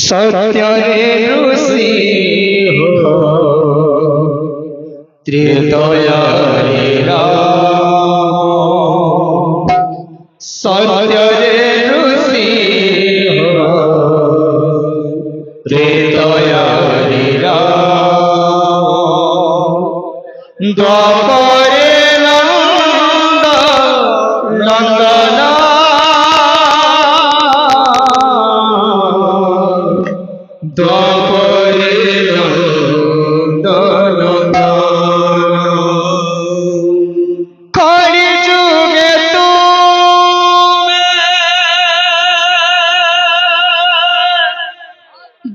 सत्यरे ऋषि हो त्रेतयारे राम सत्यरे ऋषि हो त्रेतयारे राम द्वापरे नंद नंदना द्वापरे नंदन कलि जुगे तुम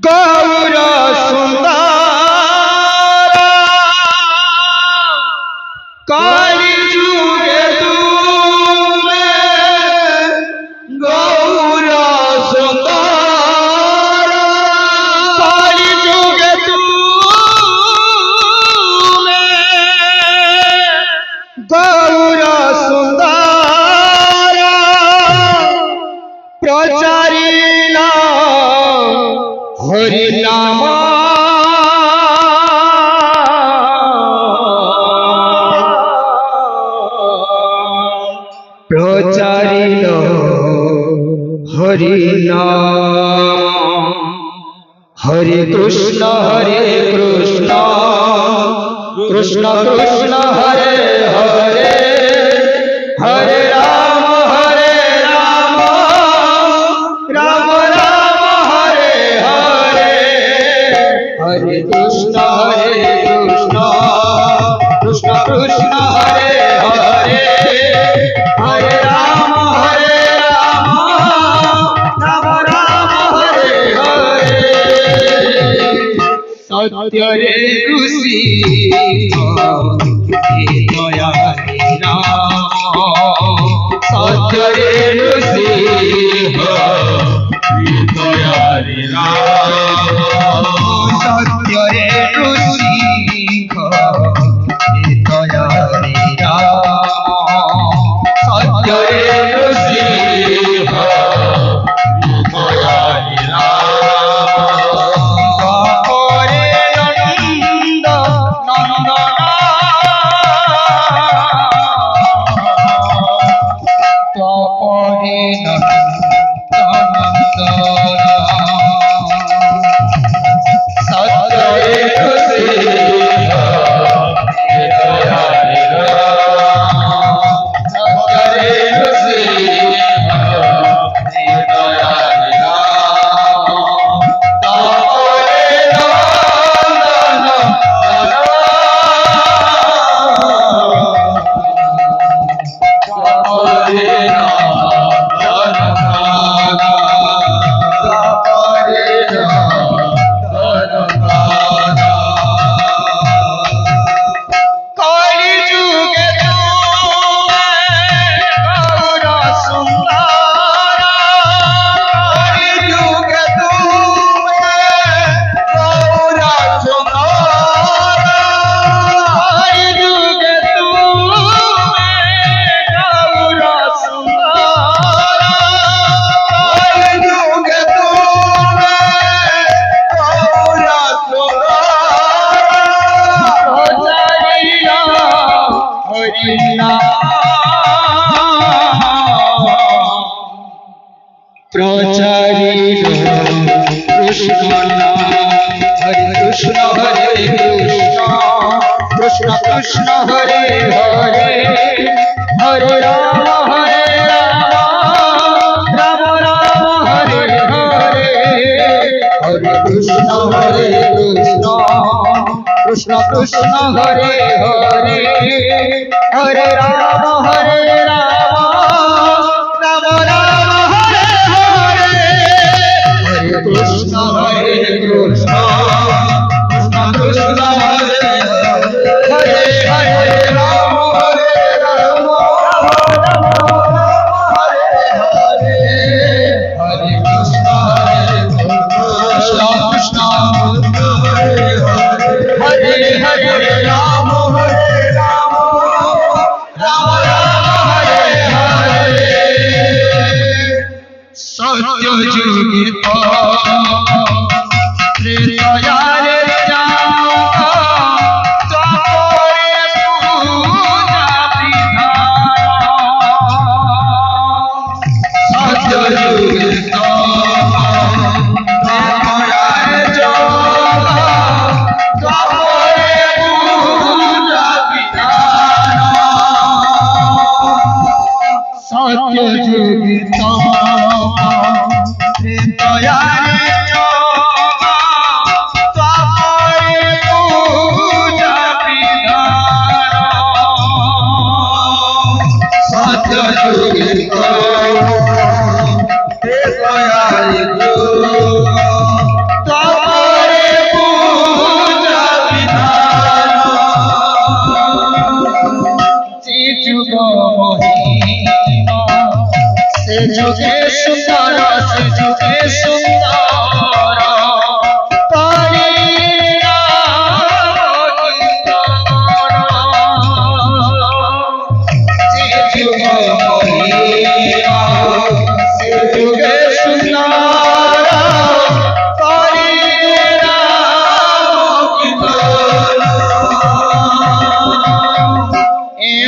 गौर सुंदर कलि जुगे तुम गौर सुंदर कलि जुगे तुम गौर सुंदर प्रचारिला हरि नाम प्रचारिल हरि नाम हरे कृष्ण कृष्ण कृष्ण हरे हरे हरे राम राम राम हरे हरे हरे कृष्ण कृष्ण कृष्ण हरे हरे हरे राम राम राम हरे हरे सत्यरे ऋषि त्रेतयारे राम सत्यरे ऋषि त्रेतयारे राम सत्यरे ऋषि त्रेतयारे राम सत्यरे ऋषि त्रेतयारे प्रचारिल कृष्ण हरे कृष्ण कृष्ण कृष्ण हरे हरे हरे राम राम राम हरे हरे हरे कृष्ण कृष्ण कृष्ण हरे हरे हरे राम राम राम हरे हरे हरे कृष्ण कृष्ण कृष्ण हरे हरे हरे राम हरे हरे हरे कृष्ण कृष्ण हरे हरे हरे राम राम हरे हरे सत्य जुग যুগে দয়ারে তাপরে পূজা বিধান সত্য যুগে দয়ারে তাপরে পূজা বিধান যে যুগ মহিমা সে যুগে সুন্দর সে যুগে সুন্দর যে যুগ মহিমা সে যুগে সুন্দর এ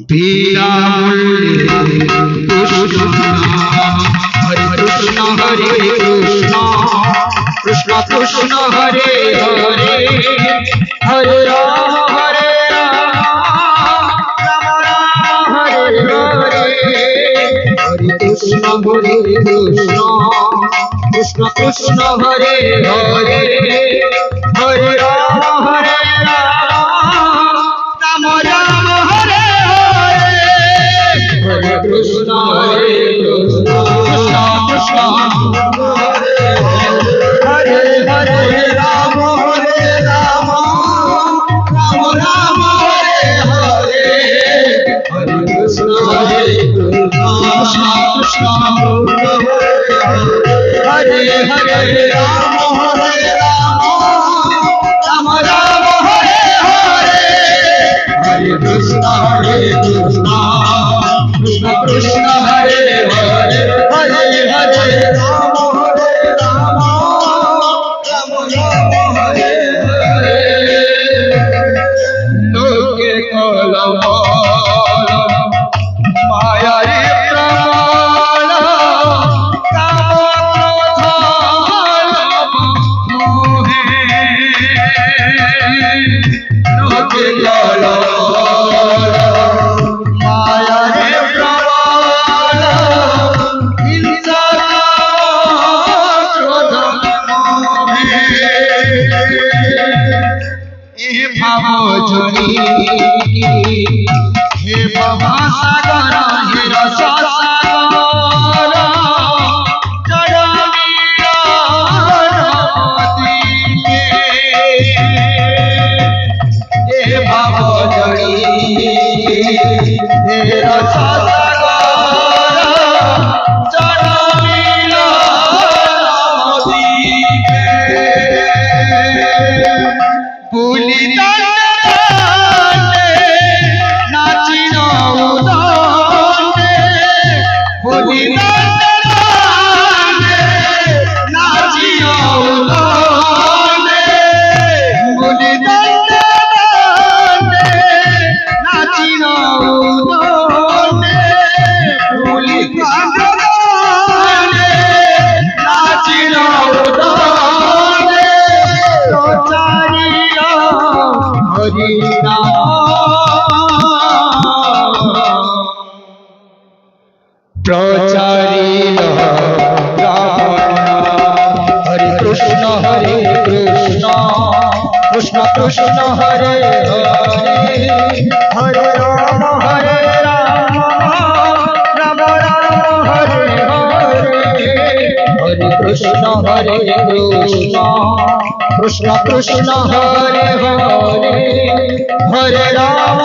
বিনা মূল্যে হরে কৃষ্ণ কৃষ্ণ কৃষ্ণ হরে হরে হরে রাম হরে রাম রাম রাম হরে হরে হরে কৃষ্ণ কৃষ্ণ কৃষ্ণ হরে হরে হরে রাম হরে রাম রাম রাম হরে হরে কৃষ্ণ কৃষ্ণ কৃষ্ণ হরে হরে রাম রাম রাম হরে হরে হরে কৃষ্ণ কৃষ্ণ কৃষ্ণ হরে হরে রাম রাম রাম হরে হরে হরে কৃষ্ণ কৃষ্ণ কৃষ্ণ হরে হরে হরে হরে রাম রাম রাম হরে হরে লোকে কলম মায়ারে প্রমাণ লোকে কলম हे बाबा सागर हे रस सागर चढ़िया हे बाबा जड़ी हे रस सागर चढ़िया पुली प्रचारिल हरे कृष्ण कृष्ण कृष्ण हरे हरे हरे राम राम राम हरे हरे हरे कृष्ण कृष्ण कृष्ण हरे हरे हरे राम